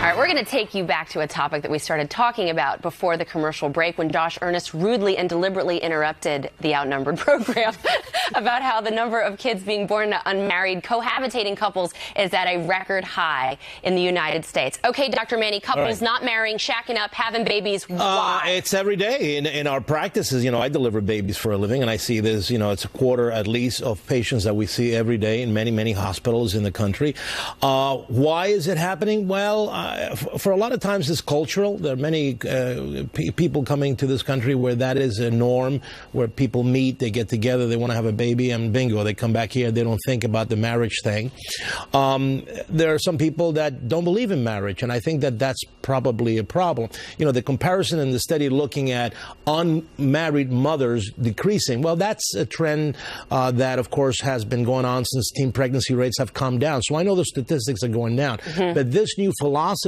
All right, we're going to take you back to a topic that we started talking about before the commercial break when Josh Earnest rudely and deliberately interrupted the Outnumbered program about how the number of kids being born to unmarried cohabitating couples is at a record high in the United States. Okay, Dr. Manny, couples not marrying, shacking up, having babies, why? It's every day in our practices. I deliver babies for a living, and I see this, it's a quarter at least of patients that we see every day in many, many hospitals in the country. Why is it happening? Well, for a lot of times it's cultural. There are many people coming to this country where that is a norm, where people meet, they get together, they want to have a baby, and bingo, they come back here, they don't think about the marriage thing. There are some people that don't believe in marriage, and I think that that's probably a problem. The comparison in the study looking at unmarried mothers decreasing, well, that's a trend that, of course, has been going on since teen pregnancy rates have come down. So I know the statistics are going down. But this new philosophy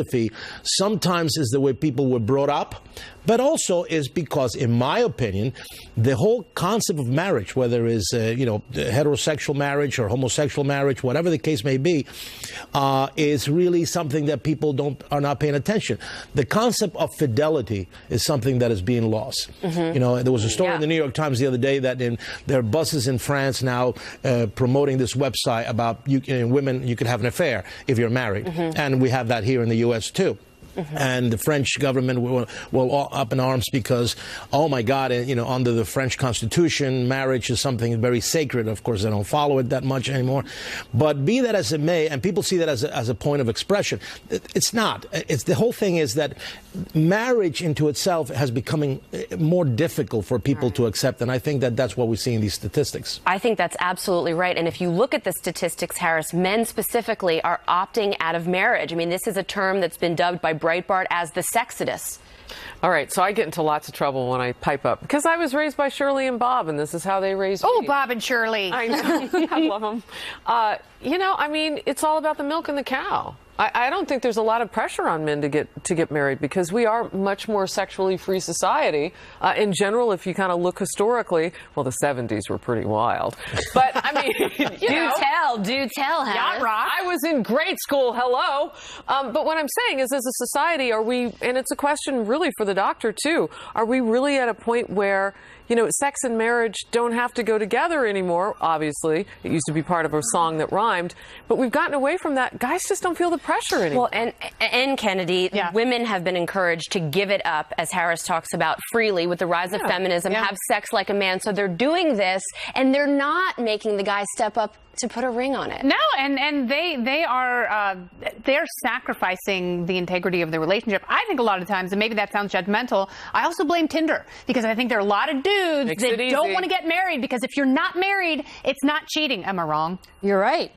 sometimes is the way people were brought up, but also is because, in my opinion, the whole concept of marriage, whether it's heterosexual marriage or homosexual marriage, whatever the case may be, is really something that people are not paying attention. The concept of fidelity is something that is being lost. There was a story in the New York Times the other day that there are buses in France now promoting this website about women, you could have an affair if you're married. And we have that here in the U.S. too. And the French government will all up in arms because, oh my God, under the French Constitution, marriage is something very sacred. Of course, they don't follow it that much anymore. But be that as it may, and people see that as a point of expression, it's not. The whole thing is that marriage into itself has becoming more difficult for people to accept, and I think that that's what we see in these statistics. I think that's absolutely right. And if you look at the statistics, Harris, men specifically are opting out of marriage. I mean, this is a term that's been dubbed by Breitbart as the sexodus. All right, so I get into lots of trouble when I pipe up because I was raised by Shirley and Bob, and this is how they raised me. Oh, Bob and Shirley. I know. I love them. It's all about the milk and the cow. I don't think there's a lot of pressure on men to get married because we are much more sexually free society. In general, if you kind of look historically, well, the 70s were pretty wild. But, I mean, do tell, Harris. I was in grade school, hello. But what I'm saying is, as a society, and it's a question really for the doctor, too, are we really at a point where, sex and marriage don't have to go together anymore, obviously. It used to be part of a song that rhymed. But we've gotten away from that. Guys just don't feel the pressure anymore. Well, and Kennedy, women have been encouraged to give it up, as Harris talks about, freely with the rise of feminism, have sex like a man. So they're doing this, and they're not making the guy step up to put a ring on it. No, and they're sacrificing the integrity of the relationship. I think a lot of times, and maybe that sounds judgmental, I also blame Tinder because I think there are a lot of dudes that don't want to get married because if you're not married, it's not cheating. Am I wrong? You're right.